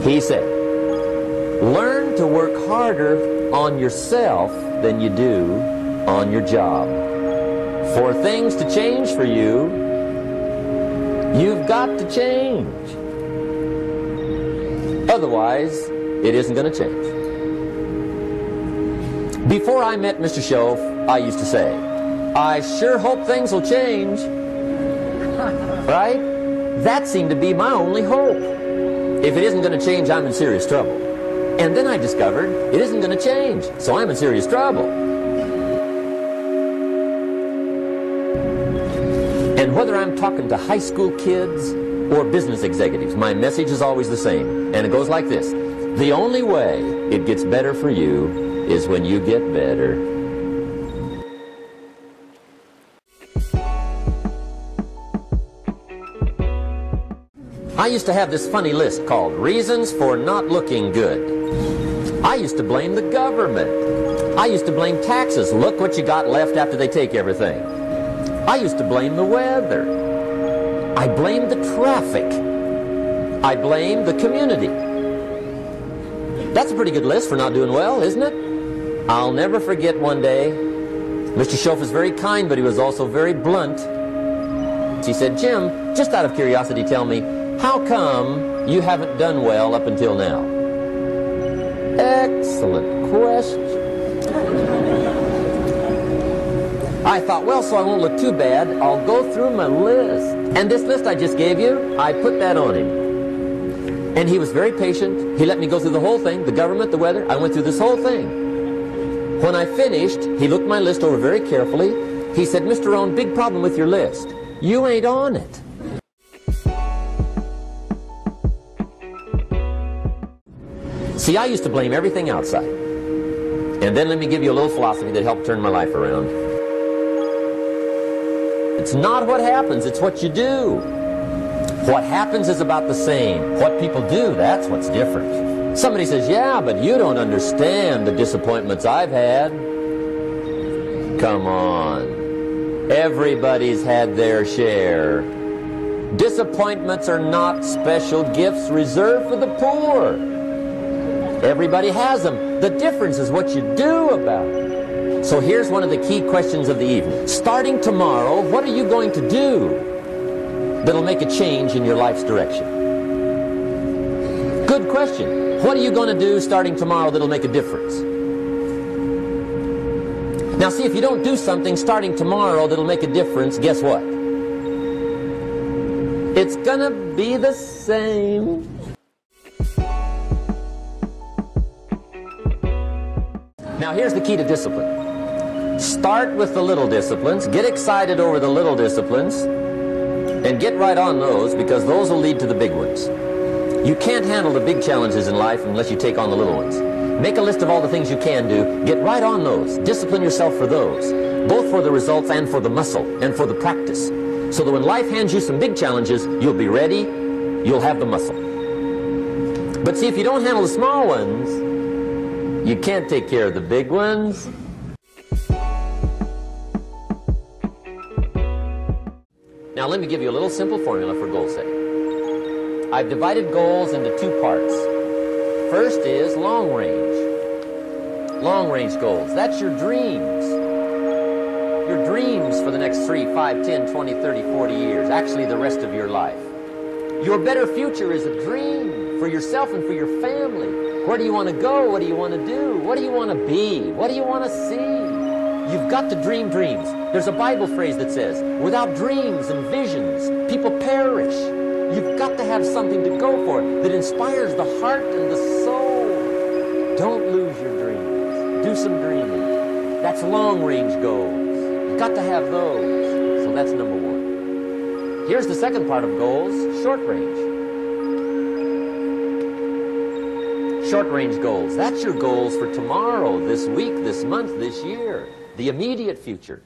He said, learn to work harder on yourself than you do on your job. For things to change for you, you've got to change. Otherwise, it isn't going to change. Before I met Mr. Shoaff, I used to say, I sure hope things will change. Right? That seemed to be my only hope. If it isn't going to change, I'm in serious trouble. And then I discovered it isn't going to change, so I'm in serious trouble. And whether I'm talking to high school kids or business executives, my message is always the same. And it goes like this. The only way it gets better for you is when you get better. I used to have this funny list called Reasons for Not Looking Good. I used to blame the government. I used to blame taxes. Look what you got left after they take everything. I used to blame the weather. I blamed the traffic. I blamed the community. That's a pretty good list for not doing well, isn't it? I'll never forget one day, Mr. Shoaff was very kind, but he was also very blunt. He said, Jim, just out of curiosity, tell me, how come you haven't done well up until now? Excellent question. I thought, well, so I won't look too bad, I'll go through my list. And this list I just gave you, I put that on him. And he was very patient. He let me go through the whole thing, the government, the weather. I went through this whole thing. When I finished, he looked my list over very carefully. He said, Mr. Rohn, big problem with your list. You ain't on it. See, I used to blame everything outside. And then let me give you a little philosophy that helped turn my life around. It's not what happens, it's what you do. What happens is about the same. What people do, that's what's different. Somebody says, yeah, but you don't understand the disappointments I've had. Come on. Everybody's had their share. Disappointments are not special gifts reserved for the poor. Everybody has them. The difference is what you do about it. So here's one of the key questions of the evening. Starting tomorrow, what are you going to do that'll make a change in your life's direction? Good question. What are you going to do starting tomorrow that'll make a difference? Now see, if you don't do something starting tomorrow that'll make a difference, guess what? It's gonna be the same. Now here's the key to discipline. Start with the little disciplines, get excited over the little disciplines, and get right on those, because those will lead to the big ones. You can't handle the big challenges in life unless you take on the little ones. Make a list of all the things you can do, get right on those, discipline yourself for those, both for the results and for the muscle and for the practice, so that when life hands you some big challenges, you'll be ready, you'll have the muscle. But see, if you don't handle the small ones, you can't take care of the big ones. Now let me give you a little simple formula for goal setting. I've divided goals into two parts. First is long range. Long range goals. That's your dreams. Your dreams for the next 3, 5, 10, 20, 30, 40 years. Actually, the rest of your life. Your better future is a dream for yourself and for your family. Where do you want to go? What do you want to do? What do you want to be? What do you want to see? You've got to dream dreams. There's a Bible phrase that says, without dreams and visions, people perish. You've got to have something to go for that inspires the heart and the soul. Don't lose your dreams. Do some dreaming. That's long-range goals. You've got to have those. So that's number one. Here's the second part of goals, short range. Short-range goals. That's your goals for tomorrow, this week, this month, this year. The immediate future.